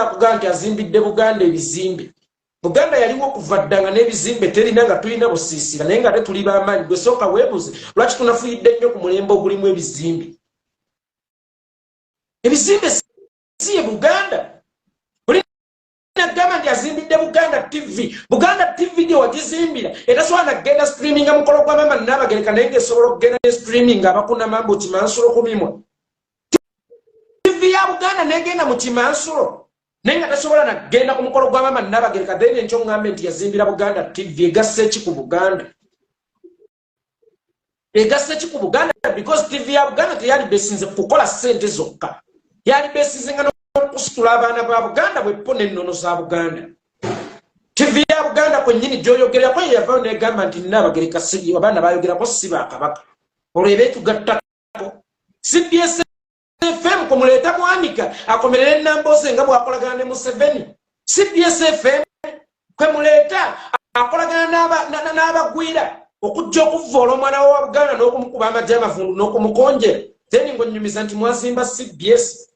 nakuganti azimbidde Buganda ebizimbe. Buganda yaliwo kuvaddanga n'ebizimbe terina nga tulina busiisira naye nga ate tuli b'amaanyi gwe sooka weebuuze lwaki tunafuyidde nnyo ku mulembe ogulimu ebizimbe. Ebizimbe si ye Buganda. Nagamba nti azimbidde Buganda TV. Buganda TV gye wagizimbira etasobola nagenda streaminga mukolo gwa Maama Nnaabagereka naye ng'esobola okugenda ne streaming abakuna mambo Kimansulo kumimwa. TV ya Buganda negenda mu Kimansulo naye nga tasobola nagenda ku mukolo gwa Maama Nnaabagereka then enkyo ngambe nti yazimbira Buganda TV egasse ki ku Buganda. Egasse ki ku Buganda because TV ya Buganda teyali besinze kukola ssente zokka. Yali besinze nga kusitula abaana ba Buganda bweppo n'ennono za Buganda. TV ya Buganda kwennyini gy'oyogerako ye yavaayo n'egamba nti Nnaabagereka si abaana bayogerako si ba Kabaka. Olwo eba etugattako. CBS FM kumuleeta Mwanika akomerera Nambooze nga bw'akolagana ne Museveni. CBS FM kwe muleeta akolagana n'abagwira okujja okuvoola omwana wa Buganda n'okumukuba amagye amavundu n'okumukonjera. Then ng'onnyumiza nti mwazimba CBS.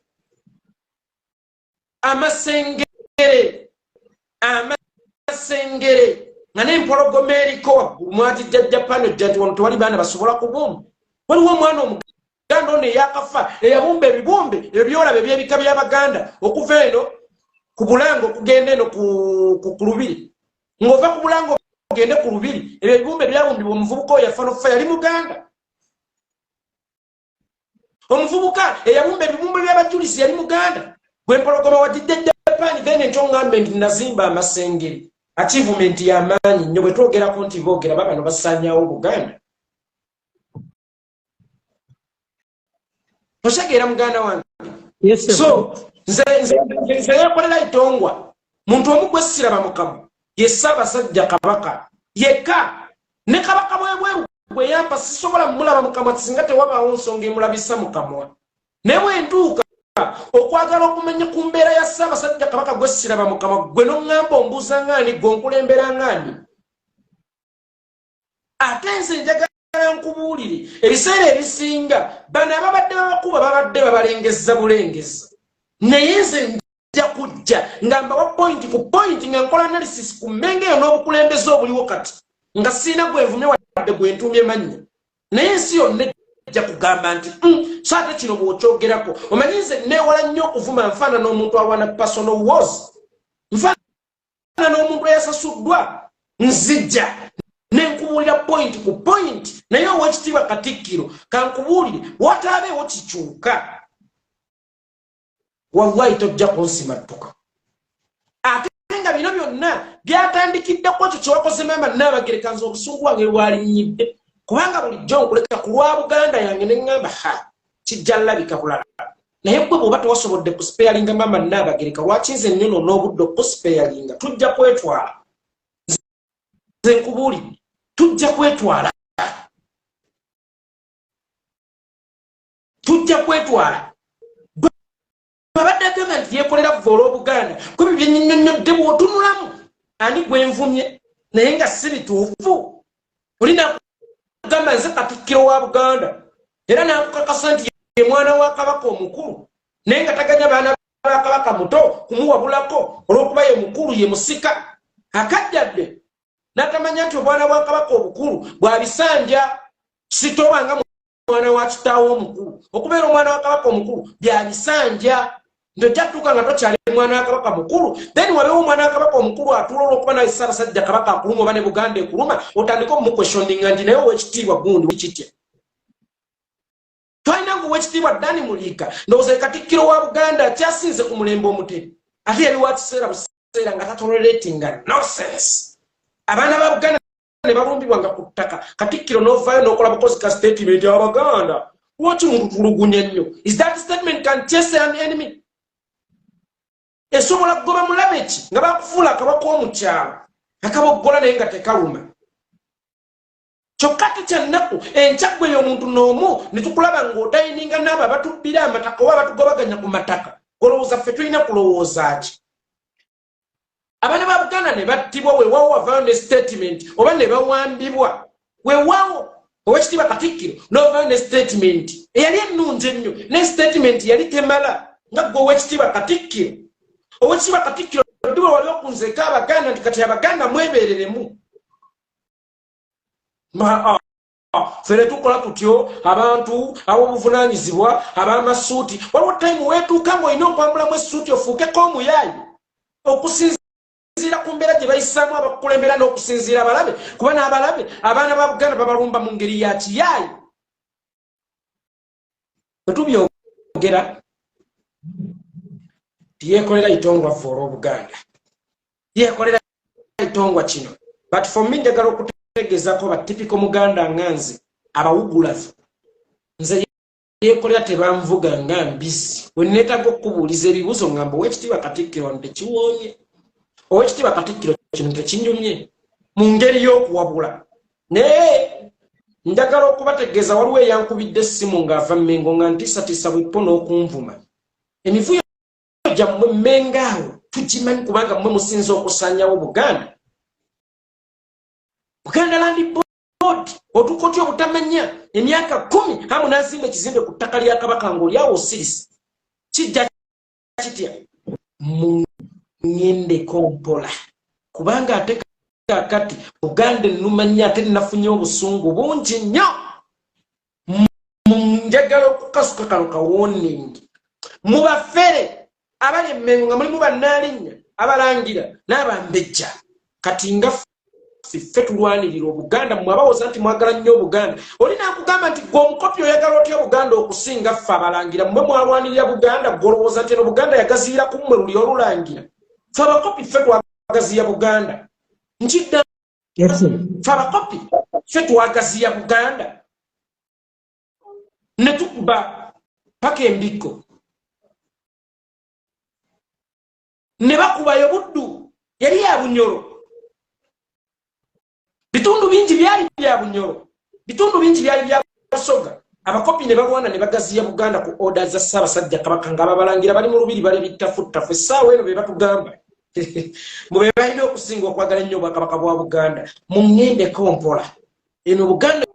Amasengere nga n'empologoma eriko waggulu mwatijja Japan ojja nti wano tewali baana basobola kubumba. Waliwo omwana Omuganda ono eyakafa eyabumba ebibumbe ebyolaba ebyebika by'Abaganda okuva eno ku Bulango okugenda eno ku Lubiri. Ng'ova ku Bulango ogende ku Lubiri ebyo ebibumbe byabumbibwa omuvubuka oyo yafa n'okufa yali Muganda. Omuvubuka eyabumba ebibumbe by'Abajulisi yali Muganda. Gwempologoma watidde Japan then enkyo ngambe nti nazimba amasengere. Achievement y'amaanyi nnyo bwe twogerako nti boogera babano basaanyaawo Buganda. Oshageera muganda wange. Yes, so nze yakolera itongwa muntu omu gwe siraba mukamu ye Ssaabasajja Kabaka yekka ne Kabaka bweru bwe yampa sisobola mulaba mukamwa singa tewabaawo nsonga emulabisa mukamwa. Ne bwe ntuuka okwagala okumenya ku mbeera ya Ssaabasajja Kabaka gwe siraba mukamwa gwe n'oŋŋamba ombuuza ngaani gwe onkulembera ngaani. Ate nze njagala nkubuulire ebiseera ebisinga bano ababadde babakuba babadde babalengeza bulengeza naye nze nja kujja nga mbawa point ku point nga nkola analysis ku mmenge eyo n'obukulembeze obuliwo kati nga siina gwevumye wadde gwentuumye mannya naye ensi yonna ejja kugamba nti so ate kino bw'okyogerako omanyi nze neewala nnyo okuvuma nfaana n'omuntu awana personal wars nfaana n'omuntu eyasasuddwa nzijja nenkubuulira point ku point naye Oweekitiibwa Katikkiro kankubuulire wataabeewo kikyuka wallahi tojja kunsimattuka. Ate nga bino byonna byatandikiddeku ekyo kyewakoze Maama Nnaabagereka nze obusungu wange bwalinyidde kubanga bulijjo nkuleka ku lwa Buganda yange ne ŋŋamba kijja labika bulala naye gwe bw'oba tewasobodde kusipeyalinga Maama Nnaabagereka lwaki nze nnono n'obudde okusipeyalinga tujja kwetwala. Nze nkubuulire tujja kwetwala. Tujja kwetwala. Babadde agamba nti yeekolera voola Obuganda kwe bibye nnyonnyodde bw'otunulamu ani gwenvumye naye nga si bituufu. Olina kugamba nze Katikkiro wa Buganda era n'akukakasa nti ye mwana wa Kabaka omukulu naye nga taganya baana ba Kabaka muto kumuwabulako olw'okuba ye mukulu ye musika akajjadde n'atamanya nti obwana bwa Kabaka obukulu bw'abisanja sitobanga mwana wa kitaawo omukulu okubeera omwana wa Kabaka omukulu byabisanja ntojjatuuka nga tokyali mwana wa Kabaka mukulu then wabeewo omwana wa Kabaka omukulu atuula olw'okuba naye Ssaabasajja Kabaka akuluma oba ne Buganda ekuluma otandika okumukwestioninga nti naye Oweekitiibwa gundi wikitya. Twalina ngu Oweekitiibwa Dani Muliika ndowooza Katikkiro wa Buganda kyasinze ku mulembe omuteri ate yali wa kiseera buseera nga tatoleratinga nonsense. Abaana ba Buganda ne balumbibwanga ku ttaka Katikkiro n'ovaayo n'okola bukozi ka statement Abaganda lwaki mututulugunya nnyo. Is that statement can chase an enemy? Esobola kugoba mulabe ki nga bakufuula akabaka omukyalo akaboggola naye nga tekaluma. Kyokka tekyannaku enkya gwe y'omuntu n'omu ne tukulaba ng'odayininga n'abo abatubbira amataka oba abatugobaganya ku mataka olowooza ffe tulina kulowooza ki? Abaana ba Buganda ne battibwa weewaawo wavaayo ne statement oba ne bawambibwa weewaawo Oweekitiibwa Katikkiro n'ovaayo ne statement eyali ennungi ennyo ne statement yali temala nga gwe Oweekitiibwa Katikkiro Owekitiibwa Katikkiro ndiwe wali okunzeeka Abaganda nti kati Abaganda mwebeereremu. Fere tukola tutyo abantu ab'obuvunaanyizibwa ab'amasuuti waliwo time weetuuka ng'olina okwambulamu essuuti ofuukeko omuyaayi okusinziira ku mbeera gye bayisaamu abakulembera n'okusinziira abalabe kuba n'abalabe abaana ba Buganda babalumba mu ngeri ya kiyaayi. Bwe tubyogera yeekolera itongwa for Obuganda yeekolera itongwa kino but for me njagala okutegeezako ba typical Muganda nganzi abawugulavu nze yeekolera tebanvuga nga mbisi we neetaaga okubuuliza ebibuuzo ngamba Oweekitiibwa Katikkiro ntekiwoonye Oweekitiibwa Katikkiro kino tekinyumye mu ngeri y'okuwabula naye njagala okubategeeza waliwo eyankubidde essimu ng'ava Mmengo nga ntiisatiisa bwippo n'okunvuma emivuyo gyammwe Mmengaawo tugimanyi kubanga mmwe musinza okusaanyawo Buganda. Buganda Land Board otuuka otya obutamanya emyaka 10 hamu n'azimba ekizimbe ku ttaka lya Kabaka ng'olyawo osirisi kijja kitya mungendeko mpola kubanga ate kakati Buganda ennumanya ate nafunye obusungu bungi nnyo. Njagala okukasuka kano kawooningi mu bafere abali Mmengo nga mulimu bannaalinnya abalangira n'abambejja kati nga ffe tulwanirira Obuganda mmwe abawoza nti mwagala nnyo Obuganda olina akugamba nti gwe omukopi oyagala otya Buganda okusinga ffe abalangira mmwe mwalwanirira Buganda gw'olowooza nti eno Buganda yagaziira ku mmwe luli olulangira ffe abakopi ffe twagaziya Buganda nkidda ffe abakopi ffe twagaziya Buganda ne tukuba paka embiko ne bakubayo Buddu yali ya Bunyoro bitundu bingi byali bya Bunyoro bitundu bingi byali bya Busoga abakopi ne balwana ne bagaziya Buganda ku order za Ssaabasajja Kabaka nga babalangira bali mu lubiri bali bittafuttafu essaawa eno be batugamba mube balina okusinga okwagala ennyo Obwakabaka bwa Buganda mungendeko mpola eno Buganda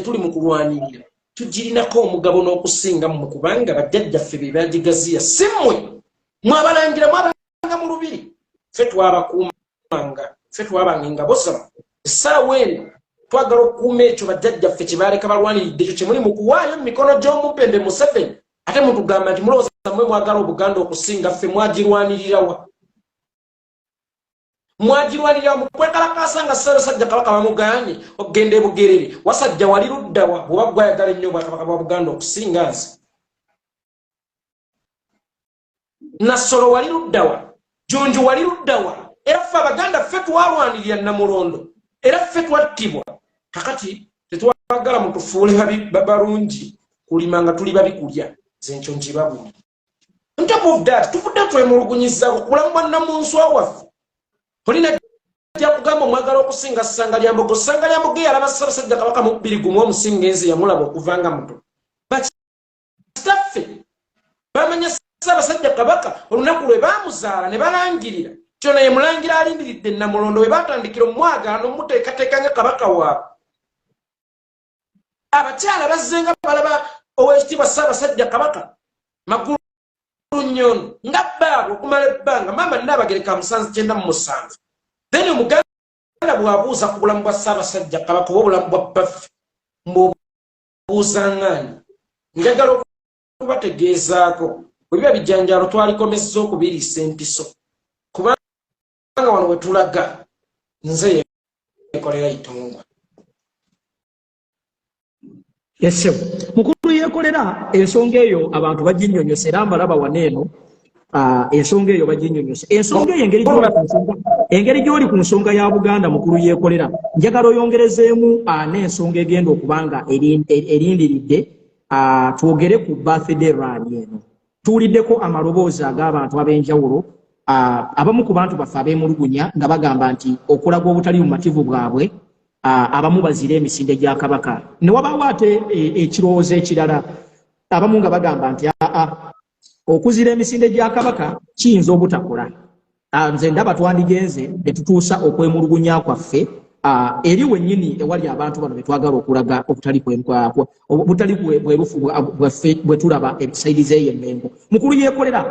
tuli mu kulwanirira tugirinako omugabo n'okusinga mu kubanga bajjajjaffe be bagigaziya si mmwe mwabalangira mwabanga mu lubiri ffe twabakuumanga ffe twabanga engabo zaffe essaawa eno twagala okukuuma ekyo bajjajjaffe kye baaleka balwaniridde ekyo kye muli mu kuwaayo mu mikono gy'omumpembe Museveni ate mutugamba nti mulowooza mmwe mwagala Obuganda okusinga ffe mwagirwanirirawa mwagirwanirira mu kwekalakaasa nga Ssaabasajja Kabaka bamugaanye okugenda e Bugerere wasajja wali luddawa bw'oba gwayagala ennyo Obwakabaka bwa Buganda okusinga nze Nassolo wali luddawa Jjunju wali luddawa era ffe Abaganda ffe twalwanirira Namulondo era ffe twattibwa kakati tetwagala mutufuule balungi kulima nga tuli babi kulya nze nkyo nkibabuli on top of that tuvudde twemulugunyizaako kulamu bwa Nnamunswa waffe olina jja kugamba omwagala okusinga Ssangalyambogo Ssangalyambogo yalaba Ssaabasajja Kabaka mu 2 omusinga enzi yamulaba okuvanga muto bakitaffe bamanya Ssaabasajja Kabaka olunaku lwe baamuzaala ne balangirira kyona ye mulangira alindiridde Namulondo we batandikira omwagaano muteekateeka nga Kabaka waabwe abakyala bazzenga balaba Oweekitiibwa Ssaabasajja Kabaka Magulu Nyono nga baabwe okumala ebbanga Maama Nnaabagereka 797 then Omuganda bw'abuuza ku bulamu bwa Ssaabasajja Kabaka oba obulamu bwa baffe mb'obuuza ng'ani njagala okubategeezaako bwe biba bijjanjalo twalikomezza okubiriisa empiso kubanga wano we tulaga nze yeekolera itongwa. Yes, mukulu yeekolera ensonga eyo abantu baginnyonnyose era mbalaba waneeno ensonga eyo baginnyonnyose ensonga eyo engeri gy'oli ku nsonga ya Buganda mukulu yeekolera njagala oyongerezeemu n'ensonga egenda okubanga erindiridde twogere ku birthday run eno tuwuliddeko amaloboozi ag'abantu ab'enjawulo abamu ku bantu baffe ab'emulugunya nga bagamba nti okulaga obutali bumativu bwabwe abamu bazira emisinde gya Kabaka ne wabaawo ate ekirowoozo ekirala abamu nga bagamba nti okuzira emisinde gya Kabaka kiyinza obutakola nze ndaba twandigenze ne tutuusa okwemulugunya kwaffe eri wennyini ewali abantu bano betwagala okulaga obutali bwerufu bwe tulaba ebisaidize y'emmengo mukulu yeekolera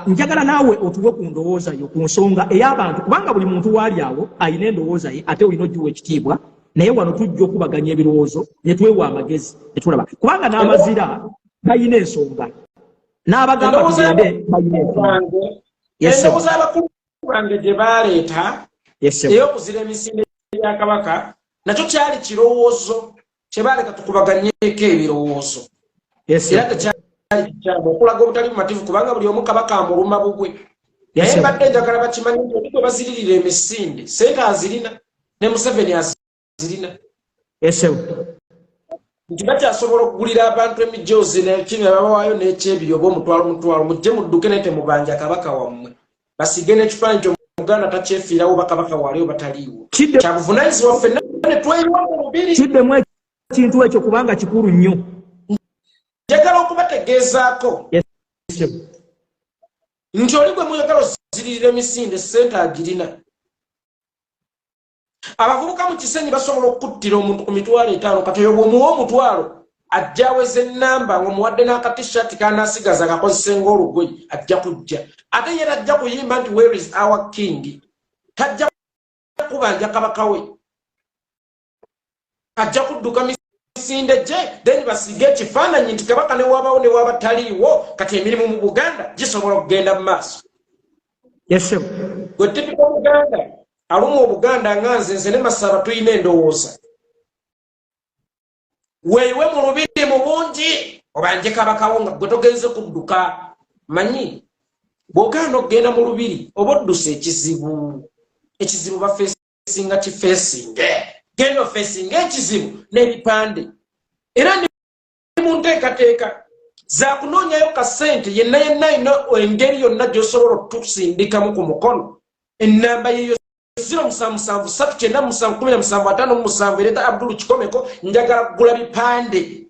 njagala naawe otuwe ku ndowooza yo ku nsonga ey'abantu kubanga buli muntu waali awo alina endowooza ye ate olina ogiwa ekitiibwa naye wano tujja okubaganya ebirowoozo ne twewa amagezi ne tulaba kubanga n'amazira balina ensonga n'abagamba tugende balina ensonga endowooza abakulu bange gye baaleeta ey'okuzira emisinde ya kabaka nakyo kyali kirowoozo kye baaleka tukubaganyeeko ebirowoozo era tekyali kikyamu okulaga obutali bumativu kubanga buli omu kabaka amuluma bugwe naye mbadde njagala bakimanye nti bwe baziririra emisinde sente azirina ne Museveni azirina nti bakyasobola okugulira abantu emijoozi nekino babawaayo n'ekyebiri oba omutwalo mujje mudduke naye temubanja kabaka wammwe basige n'ekifaananyi ky'omuganda takyefiirawo bakabaka waliwo bataliiwo kyabuvunaanyizibwa ffenna ne tweyiwa mu lubiri kiddemu ekintu ekyo kubanga kikulu nnyo njagala okubategeezaako nti oli gwe muyagala oziririra emisinde sente agirina abavubuka mu Kisenyi basobola okuttira omuntu ku 5,000 kati oyo bw'omuwa omutwalo ajja aweza ennamba ng'omuwadde n'akatishaati k'anaasigaza akakozese ng'olugoye ajja kujja ate ye tajja kuyimba nti where is our king tajja kubanja kabaka we ajja kudduka misinde gye then basige ekifaananyi nti kabaka ne wabawo ne wabataliiwo kati emirimu mu Buganda gisobola okugenda mu maaso gwe tipika Buganda alumu Obuganda nga nze ne Masaba tuyina endowooza weewe mu lubiri mu bungi obanje kabakawo nga gwe togenze kudduka manyi bw'ogaana okgenda mu lubiri oba oddusa ekizibu bafeesinga kifeesinge genda ofeesinga ekizibu n'ebipande era ndi mu nteekateeka za kunoonyayo kasente yenna ina engeri yonna gy'osobola okutusindikamu ku mukono ennamba yeyo 0773971757 ereeta Abdul Kikomeko njagala kugula bipande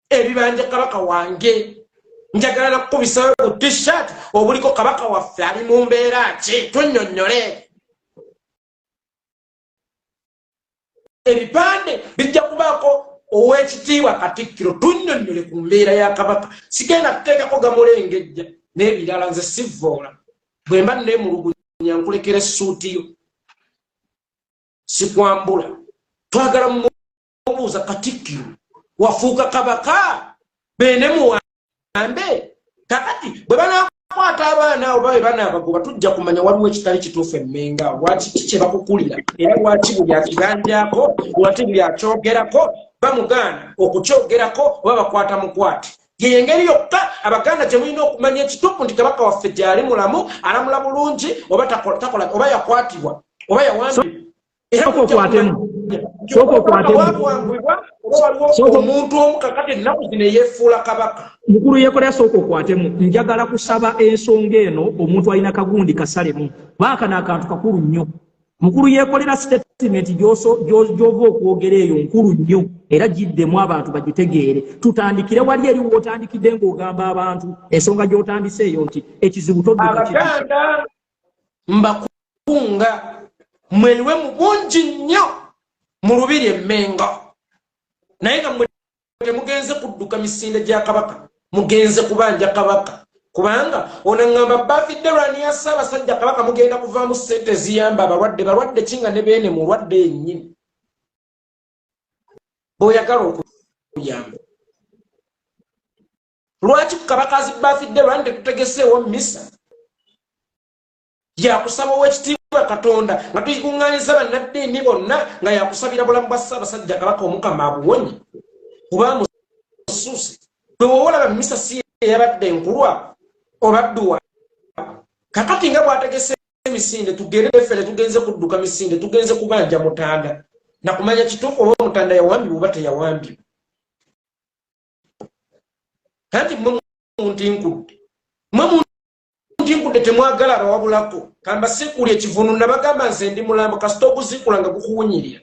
ebibanja kabaka wange njagala nakukubisa ku t-shirt obuliko kabaka waffe ali mu mbeera ki tunnyonnyole ebipande bijja kubaako ow'ekitiibwa Katikkiro tunnyonnyole ku mbeera ya kabaka sigenda kuteekako gamulengejja n'ebirala nze sivoola bwe mba neemulugunya nkulekera essuuti yo sikwambula twagala mubuuza Katikkiro wafuuka kabaka beene muwambe kakati bwe banaakwata abaana oba bwe banaabagoba tujja kumanya waliwo ekitali kituufu emmenga lwaki kye bakukulira era lwaki buli akibanjako lwaki buli akyogerako bamugaana okukyogerako oba bakwata mukwati yengeri yokka abaganda gye mulina okumanya ekituufu nti kabaka waffe gyali mulamu alamula bulungi oba takola oba yakwatibwa oba yawambibwa omuntu omu kakati ennaku zino yeefuula kabaka mukulu yeekolera sooka okwatemu njagala kusaba ensonga eno omuntu alina kagundi kasalemu baaka n'akantu kakulu nnyo mukulu yeekolera statement gy'ova okwogera eyo nkulu nnyo era giddemu abantu bagitegeere tutandikire wali eri wootandikidde ng'ogamba abantu ensonga gy'otandise eyo nti ekizibu todduka abaganda mbakunga mwewe mu bungi nnyo mu lubiri emmengo naye nga mwe temugenze kudduka misinde gya kabaka mugenze kubanja kabaka kubanga onaŋŋamba bafidde lwani ya Ssaabasajja kabaka mugenda kuvaamu ssente ziyamba balwadde kinga ne beene mulwadde yennyini bw'oyagala okuyamba lwaki ku kabaka azibafidde lwani tetutegeseewo misa yakusaba ow'ekitiibwa Katonda nga tuyikuŋŋaanyiza bannaddiini bonna nga yakusabira bulamu bwa Ssaabasajja kabaka Omukama abuwonye kuba musuuse bwe woolaba misa si eyabadde enkulwa obadduwa kakati nga bw'ategese emisinde tugende ffene tugenze kudduka misinde tugenze kubanja mutanda nakumanya kituufu oba omutanda yawambibwa oba teyawambibwa kanti mwe muntinkudde temwagala abawabulako kamba siikuli ekivunu nabagamba nze ndi mulambo kasita oguziikula nga gukuwunyirira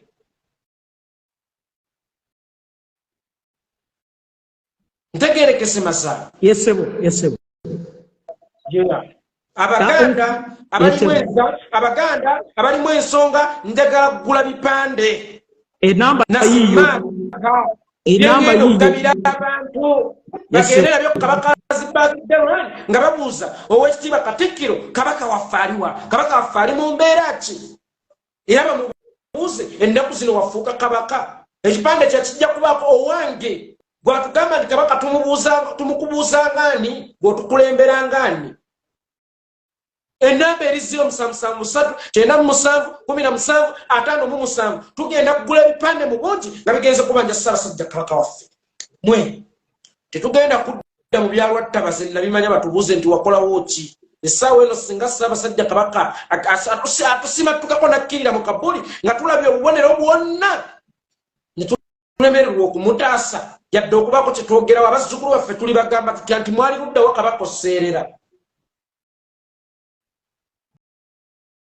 ntegeerekese Masaba yesebo yeah. abaganda abalimu ensonga njagala kugula bipande enamba yiyo okugabira abantu bagende nabyo kabaka zibagidderan nga babuuza owekitiibwa Katikkiro kabaka waffe aliwa kabaka waffe ali mu mbeera ki era bamubuuze ennaku zino wafuuka kabaka ekipande kyekijja kubaako owange gwatugamba nti kabaka tumukubuuza ngaani gwotukulembera ngaani enamba eriziyo 773 tugenda kugula ebipande mu bungi nga bigenze kubanja Ssaabasajja kabaka waffe mwe tetugenda kudda mu byalwa Ttabazi nabimanya batubuuze nti wakolawo ki essaawa eno singa Ssaabasajja kabaka atusimatukako nakkirira mu Kabuli nga tulabye obubonero bwonna ne tulemererwa okumutaasa yadde okubaako kye twogerawo abazzukulu baffe tuli bagamba tutya nti mwali luddawo kabaka osseerera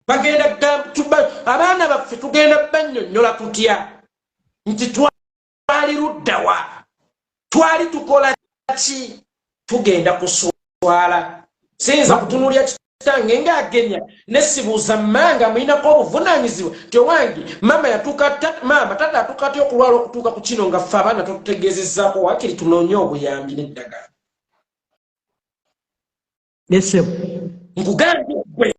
bagenda abaana baffe tugenda bannyonnyola tutya nti twali luddawa twali tukola ki tugenda kuswala sinza kutunulya kitange ng'agenya nesibuuza mmanga mulinako obuvunaanyizibwa ti owange mama tata atuuka ty okulwala okutuuka ku kino nga ffe abaana tutegeezezzaako wakiri tunoonye obuyambi n'eddagala nkugambye gwe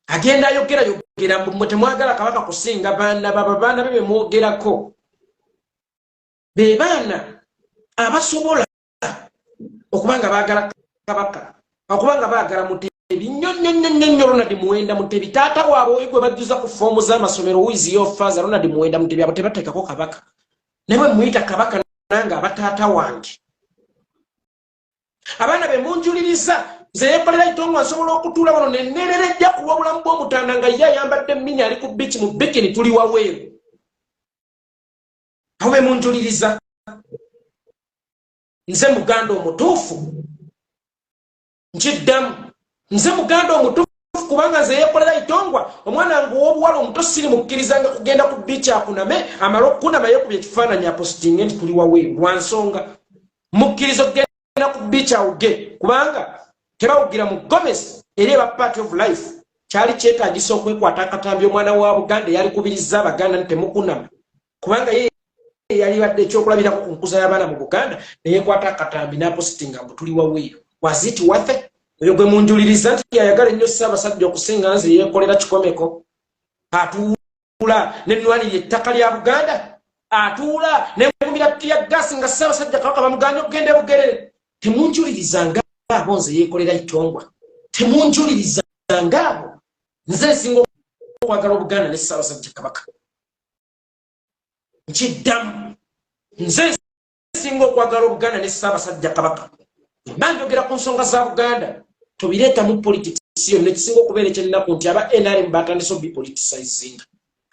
agenda ayogera mwe temwagala kabaka kusinga baana be bemwogerako be baana abasobola okubanga baagala kabaka okubanga baagala Mutebi nnyo Ronald Muwenda Mutebi taata waabwe gwe bajjuza ku foomu z'amasomero wizi y'ofaaza Ronald Muwenda Mutebi abo tebateekako kabaka naye muyita kabaka nange abataata wange abaana be munjuliriza nze yeekolera Itongwa nsobola okutuula wano nenneerera ejja kuwa obulamu bw'Omutanda nga ye ayambadde mini ali ku biiki mu bikini tuli waweeru awo be munjuliriza nze muganda omutuufu nkiddamu nze muganda omutuufu kubanga nze yeekolera Itongwa omwana wange ow'obuwala omuto sirimukkirizanga kugenda ku biiki akuname amala okukunama yeekubye ekifaananyi apositinge nti tuli waweeru lwa nsonga mukkiriza okugenda ku biiki awuge kubanga tebawugira mu Gomez eri eba Party of Life kyali kyetaagisa okwekwata akatambi omwana wa Buganda yali kubiriza abaganda nti temukunama kubanga ye yali badde ekyokulabirako ku nkuza y'abaana mu Buganda neyeekwata akatambi n'apositinga mbu tuli waweeru waziti wathe oyo gwe munjuliriza nti yayagala ennyo Ssaabasajja okusinga nze yeekolera kikomeko atuula n'ennwanirira ettaka lya Buganda atuula n'enkumira tya gasi nga Ssaabasajja kabaka bamuganya okugenda Bugerere temunjulirizanga abo nze yeekolera Itongwa temunjulirizanga abo nze nsinga okwagala Obuganda ne Ssaabasajja kabaka nkiddamu nze nsinga okwagala Obuganda ne Ssaabasajja kabaka banjogera ku nsonga za Buganda tubireeta mu politics yonna ekisinga okubeera ekyennaku nti aba NRM batandise obipoliticizinga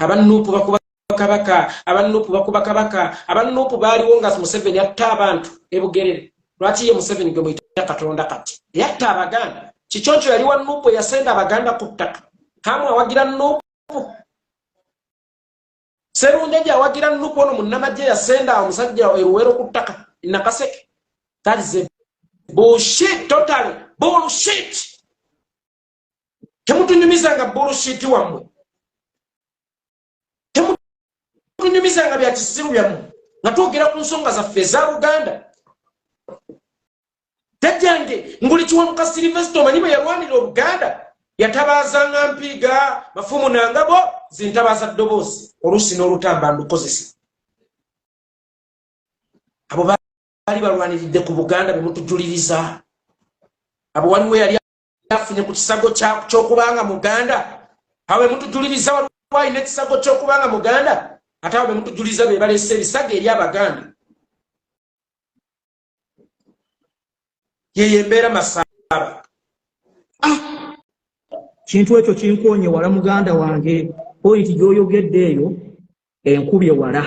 abanuupu bakuba kabaka abanuupu bakuba kabaka abanuupu baaliwo nga Museveni atta abantu e Bugerere lwaki ye Museveni gwe muyita Katonda kati yatta Abaganda kikyoncho yali wa nuupu yasenda Abaganda ku ttaka kamwe awagira nuupu Serunjeje awagira nuupu ono munnamagye yasenda omusajja eruwero ku ttaka Nakaseke that is a bullshit totally bullshit temutunyumizanga bullshit wamwe temutunyumizanga bya kisiru byammwe nga twogera ku nsonga zaffe eza Buganda Tajange nguli kiwamuka Sylvester omanyi bwe yalwanira Obuganda yatabazanga mpiga mafumu nangabo zintabaza ddoboozi oluusi n'olutamba ndukozesa abo baali balwaniridde ku Buganda be mutujuliriza abo waliwo yali afunye ku kisago ky'okubanga Muganda abo be mutujuliriza waliwo alina ekisago ky'okubanga Muganda ate abo be mutujuliriza be baleese ebisago eri Abaganda yeye mbeera Masaba kintu ekyo kinkonye wala muganda wange pointi gy'oyogedde eyo enkubye wala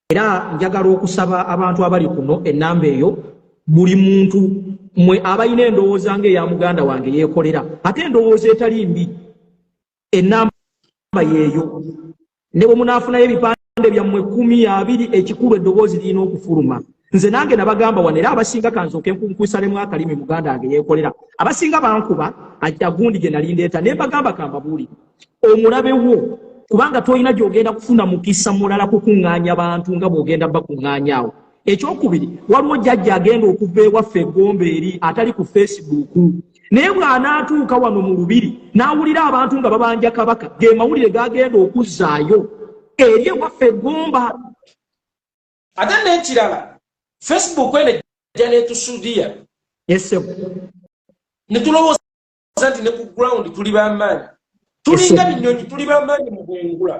era njagala okusaba abantu abali kuno ennamba eyo buli muntu mwe abalina endowooza ng'eya muganda wange yeekolera ate endowooza etali mbi ennamba yeeyo ne bwe munaafunayo ebipande byammwe 10 20 ekikulu eddoboozi lirina okufuluma nze nange nabagamba wanera abasinga kanzoke nkunkusalemu akalimi muganda wange yekolera abasinga bankuba agundi gye nali ndeeta ne mbagamba kambabuuli omulabe wo kubanga toyina gy'ogenda kufuna mukisa mulala kukuŋŋaanya abantu nga bw'ogenda bakuŋŋaanyaawo. Ekyokubiri waliwo jjajja agenda okuva ewaffe eggombe eri atali ku Facebook naye bw'anaatuuka wano mu Lubiri n'awulira abantu nga babanja Kabaka ge mawulire gagenda okuzzaayo eri ewaffe eggomba. Ate n'ekirala Facebook ene ejja n'etusuudiya ne tulowooza nti ne ku ground tuli b'amaanyi tulinga binyonyi tuli b'amaanyi mu bwengula.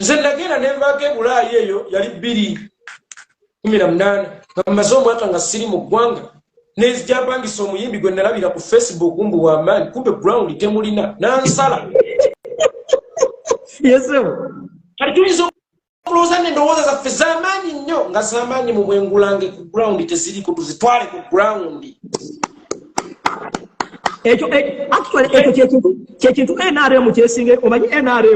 Nze nagenda ne nvaako e Bulaayi eyo yali 2018 nga mmaze omwaka nga siri mu ggwanga n'ezijapangisa omuyimbi gwe nalabira ku Facebook mbu w'amaanyi kumbe ground temulina nansala. Kati tuyinza okulowooza n'endowooza zaffe z'amaanyi nnyo nga z'amaanyi mu bwengulange ku ground teziriko tuzitwale ku ground. Ekyo actually ekyo kyekintu NRM kyesinga omanyi NRM